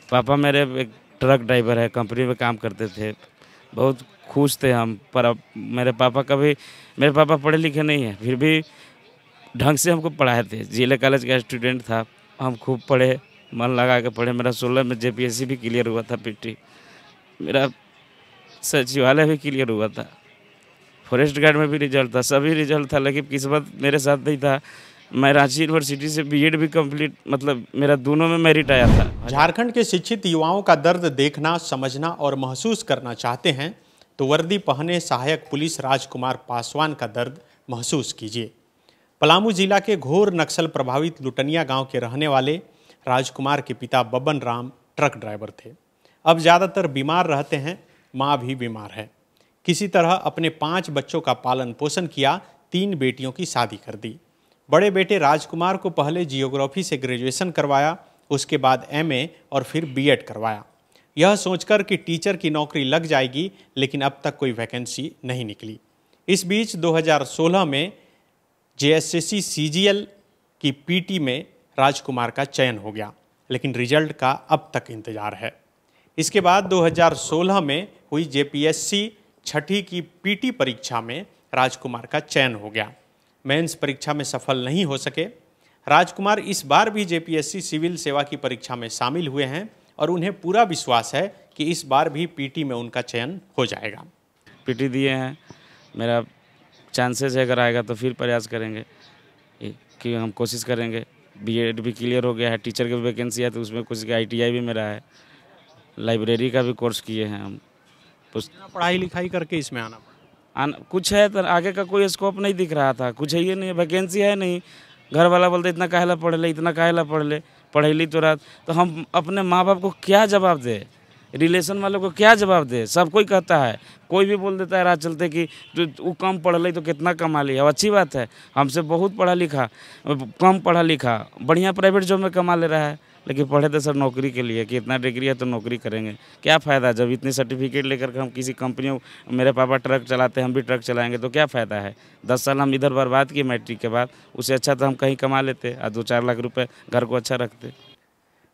पापा मेरे एक ट्रक ड्राइवर है, कंपनी में काम करते थे। बहुत खुश थे हम, पर अब मेरे पापा पढ़े लिखे नहीं हैं, फिर भी ढंग से हमको पढ़ाए थे। जिले कॉलेज का स्टूडेंट था, हम खूब पढ़े, मन लगा के पढ़े। मेरा 16 में जेपीएससी भी क्लियर हुआ था, पीटी मेरा सचिवालय भी क्लियर हुआ था, फॉरेस्ट गार्ड में भी रिजल्ट था, सभी रिजल्ट था, लेकिन किस्मत मेरे साथ नहीं था। मैं रांची यूनिवर्सिटी से बीएड भी कंप्लीट, मतलब मेरा दोनों में मेरिट आया था। झारखंड के शिक्षित युवाओं का दर्द देखना, समझना और महसूस करना चाहते हैं तो वर्दी पहने सहायक पुलिस राजकुमार पासवान का दर्द महसूस कीजिए। पलामू जिला के घोर नक्सल प्रभावित लुटनिया गांव के रहने वाले राजकुमार के पिता बबन राम ट्रक ड्राइवर थे। अब ज़्यादातर बीमार रहते हैं, माँ भी बीमार है। किसी तरह अपने 5 बच्चों का पालन पोषण किया, 3 बेटियों की शादी कर दी। बड़े बेटे राजकुमार को पहले जियोग्राफी से ग्रेजुएशन करवाया, उसके बाद एमए और फिर बीएड करवाया, यह सोचकर कि टीचर की नौकरी लग जाएगी, लेकिन अब तक कोई वैकेंसी नहीं निकली। इस बीच 2016 में जेएसएससी सीजीएल की पीटी में राजकुमार का चयन हो गया, लेकिन रिजल्ट का अब तक इंतजार है। इसके बाद 2016 में हुई जेपीएससी छठी की पीटी परीक्षा में राजकुमार का चयन हो गया। मेंस परीक्षा में सफल नहीं हो सके। राजकुमार इस बार भी जेपीएससी सिविल सेवा की परीक्षा में शामिल हुए हैं और उन्हें पूरा विश्वास है कि इस बार भी पीटी में उनका चयन हो जाएगा। पीटी दिए हैं, मेरा चांसेस है, अगर आएगा तो फिर प्रयास करेंगे कि हम कोशिश करेंगे। बीएड भी क्लियर हो गया है, टीचर की वैकेंसी है तो उसमें कुछ आईटीआई भी मेरा है, लाइब्रेरी का भी कोर्स किए हैं हम। पढ़ाई लिखाई करके इसमें आना कुछ है तो आगे का कोई स्कोप नहीं दिख रहा था, कुछ है ये नहीं, वैकेंसी है नहीं। घर वाला बोलते इतना काहेला पढ़ ले, इतना काहेला पढ़ ले, पढ़ेली तो रात। तो हम अपने माँ बाप को क्या जवाब दे, रिलेशन वालों को क्या जवाब दे? सब कोई कहता है, कोई भी बोल देता है रात चलते कि वो कम पढ़ ली तो कितना कमा लिया। अच्छी बात है, हमसे बहुत पढ़ा लिखा, कम पढ़ा लिखा, बढ़िया प्राइवेट जॉब में कमा ले रहा है, लेकिन पढ़े तो सब नौकरी के लिए कि इतना डिग्री है तो नौकरी करेंगे। क्या फ़ायदा जब इतनी सर्टिफिकेट लेकर के हम किसी कंपनियों, मेरे पापा ट्रक चलाते हैं, हम भी ट्रक चलाएंगे तो क्या फ़ायदा है? 10 साल हम इधर बर्बाद किए मैट्रिक के बाद, उससे अच्छा तो हम कहीं कमा लेते और 2-4 लाख रुपए घर को अच्छा रखते।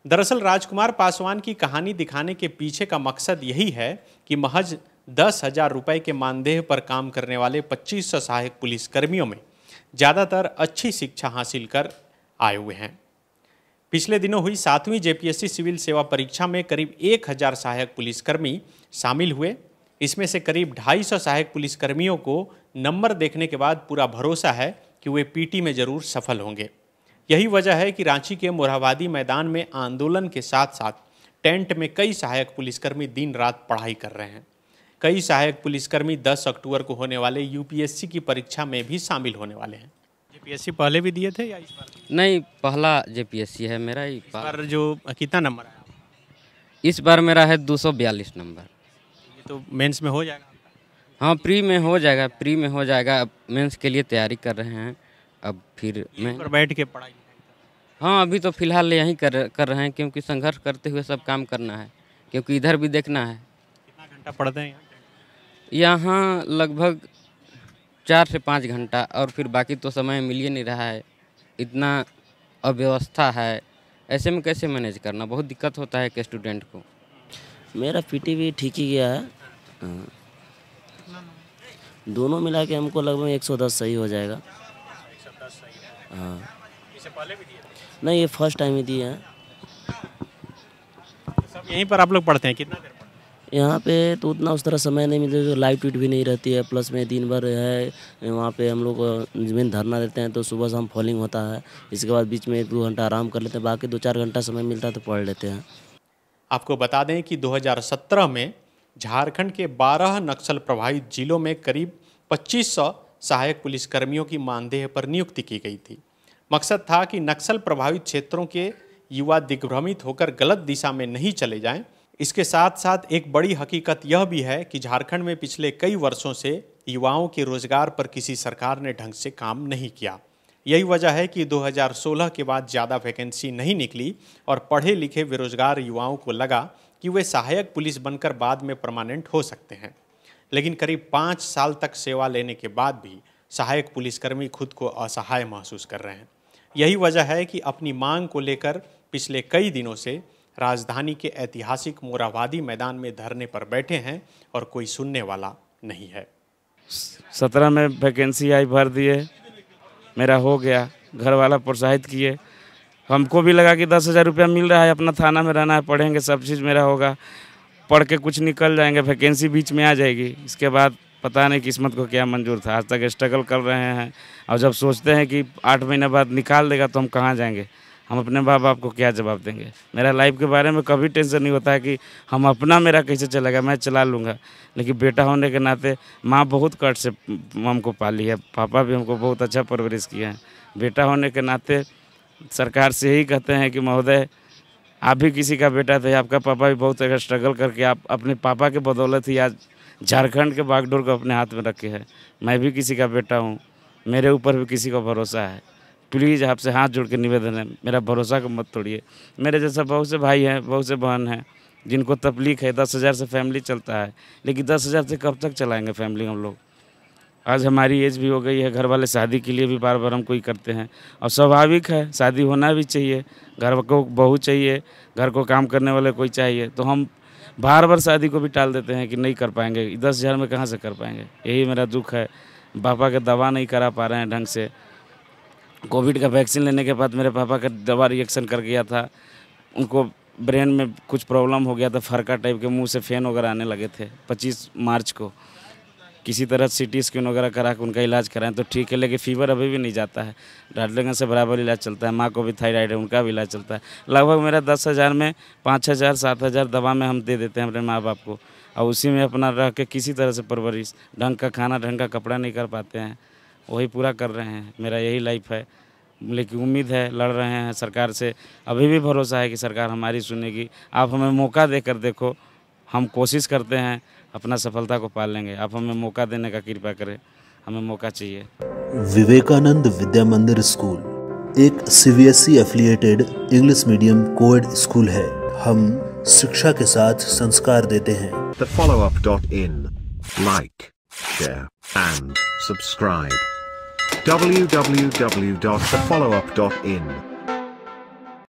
दरअसल राजकुमार पासवान की कहानी दिखाने के पीछे का मकसद यही है कि महज 10,000 रुपये के मानदेय पर काम करने वाले 2500 सहायक पुलिसकर्मियों में ज़्यादातर अच्छी शिक्षा हासिल कर आए हुए हैं। पिछले दिनों हुई 7वीं जेपीएससी सिविल सेवा परीक्षा में करीब 1000 सहायक पुलिसकर्मी शामिल हुए। इसमें से करीब 250 सहायक पुलिसकर्मियों को नंबर देखने के बाद पूरा भरोसा है कि वे पीटी में ज़रूर सफल होंगे। यही वजह है कि रांची के मोरहाबादी मैदान में आंदोलन के साथ साथ टेंट में कई सहायक पुलिसकर्मी दिन रात पढ़ाई कर रहे हैं। कई सहायक पुलिसकर्मी 10 अक्टूबर को होने वाले यूपीएससी की परीक्षा में भी शामिल होने वाले हैं। जेपीएससी पहले भी दिए थे या इस बार? नहीं, पहला जेपीएससी है मेरा। इस बार जो कितना नंबर आया? इस बार मेरा है 242 नंबर। ये तो मेंस में हो जाएगा? हाँ, प्री में हो जाएगा, प्री में हो जाएगा। अब मेंस के लिए तैयारी कर रहे हैं। अब फिर मैं पर बैठ के पढ़ाई। हाँ, अभी तो फिलहाल यहीं कर रहे हैं, क्योंकि संघर्ष करते हुए सब काम करना है, क्योंकि इधर भी देखना है। कितना घंटा पढ़ते हैं यहाँ? लगभग 4 से 5 घंटा, और फिर बाकी तो समय मिल ही नहीं रहा है। इतना अव्यवस्था है, ऐसे में कैसे मैनेज करना, बहुत दिक्कत होता है एक स्टूडेंट को। मेरा पीटी भी ठीक ही गया है। दोनों मिला के हमको लगभग 110 सही हो जाएगा। हाँ, इससे पहले भी दिए थे? नहीं, ये फर्स्ट टाइम ही दिए हैं। सब यहीं पर आप लोग पढ़ते हैं? कितना देर पढ़ते हैं? यहाँ पे तो उतना उस तरह समय नहीं मिलता, जो लाइट वीट भी नहीं रहती है, प्लस में दिन भर है वहाँ पे हम लोग जमीन धरना देते हैं, तो सुबह शाम फॉलिंग होता है। इसके बाद बीच में 1-2 घंटा आराम कर लेते हैं, बाकी 2-4 घंटा समय मिलता है तो पढ़ लेते हैं। आपको बता दें कि 2017 में झारखंड के 12 नक्सल प्रभावित जिलों में करीब 2500 सहायक पुलिसकर्मियों की मानदेय पर नियुक्ति की गई थी। मकसद था कि नक्सल प्रभावित क्षेत्रों के युवा दिग्भ्रमित होकर गलत दिशा में नहीं चले जाएं। इसके साथ साथ एक बड़ी हकीकत यह भी है कि झारखंड में पिछले कई वर्षों से युवाओं के रोजगार पर किसी सरकार ने ढंग से काम नहीं किया। यही वजह है कि 2016 के बाद ज़्यादा वैकेंसी नहीं निकली और पढ़े लिखे बेरोजगार युवाओं को लगा कि वे सहायक पुलिस बनकर बाद में परमानेंट हो सकते हैं। लेकिन करीब 5 साल तक सेवा लेने के बाद भी सहायक पुलिसकर्मी खुद को असहाय महसूस कर रहे हैं। यही वजह है कि अपनी मांग को लेकर पिछले कई दिनों से राजधानी के ऐतिहासिक मोराबादी मैदान में धरने पर बैठे हैं और कोई सुनने वाला नहीं है। 17 में वैकेंसी आई, भर दिए, मेरा हो गया, घर वाला प्रोत्साहित किए, हमको भी लगा कि 10,000 रुपया मिल रहा है, अपना थाना में रहना है, पढ़ेंगे, सब चीज़ मेरा होगा, पढ़ के कुछ निकल जाएंगे, वैकेंसी बीच में आ जाएगी। इसके बाद पता नहीं किस्मत को क्या मंजूर था, आज तक स्ट्रगल कर रहे हैं। और जब सोचते हैं कि 8 महीने बाद निकाल देगा तो हम कहाँ जाएंगे, हम अपने माँ बाप को क्या जवाब देंगे। मेरा लाइफ के बारे में कभी टेंशन नहीं होता है कि हम अपना मेरा कैसे चलेगा, मैं चला लूँगा। लेकिन बेटा होने के नाते माँ बहुत कष्ट से हमको पाली है, पापा भी हमको बहुत अच्छा परवरिश किया है। बेटा होने के नाते सरकार से यही कहते हैं कि महोदय आप भी किसी का बेटा थे, आपका पापा भी बहुत अगर स्ट्रगल करके आप अपने पापा के बदौलत ही आज झारखंड के बागडोर को अपने हाथ में रखे हैं। मैं भी किसी का बेटा हूँ, मेरे ऊपर भी किसी का भरोसा है। प्लीज़ आपसे हाथ जोड़ के निवेदन है, मेरा भरोसा को मत तोड़िए। मेरे जैसा बहुत से भाई हैं, बहुत से बहन हैं जिनको तकलीफ है। 10,000 से फैमिली चलता है, लेकिन 10,000 से कब तक चलाएँगे फैमिली हम लोग। आज हमारी एज भी हो गई है, घर वाले शादी के लिए भी बार बार हम कोई करते हैं और स्वाभाविक है, शादी होना भी चाहिए, घर को बहू चाहिए, घर को काम करने वाले कोई चाहिए, तो हम बार बार शादी को भी टाल देते हैं कि नहीं कर पाएंगे। 10,000 में कहाँ से कर पाएंगे, यही मेरा दुख है। पापा का दवा नहीं करा पा रहे हैं ढंग से। कोविड का वैक्सीन लेने के बाद मेरे पापा का दवा रिएक्शन कर गया था, उनको ब्रेन में कुछ प्रॉब्लम हो गया था, फरका टाइप के, मुँह से फैन वगैरह आने लगे थे। 25 मार्च को किसी तरह CT स्कैन वगैरह करा के उनका इलाज कराएं तो ठीक है, लेकिन फीवर अभी भी नहीं जाता है। डाल्टनगंज से बराबर इलाज चलता है। माँ को भी थायराइड है, उनका भी इलाज चलता है। लगभग मेरा 10,000 में 5,000 7,000 दवा में हम दे देते हैं अपने माँ बाप को, और उसी में अपना रह के किसी तरह से परवरिश, ढंग का खाना, ढंग का कपड़ा नहीं कर पाते हैं, वही पूरा कर रहे हैं। मेरा यही लाइफ है, लेकिन उम्मीद है, लड़ रहे हैं सरकार से। अभी भी भरोसा है कि सरकार हमारी सुनेगी। आप हमें मौका देकर देखो, हम कोशिश करते हैं, अपना सफलता को पाल लेंगे। आप हमें मौका देने का कृपा करें, हमें मौका चाहिए। विवेकानंद विद्या मंदिर स्कूल एक CBSE affiliated English medium coed school है। हम शिक्षा के साथ संस्कार देते हैं। thefollowup.in Like, share and subscribe. www.thefollowup.in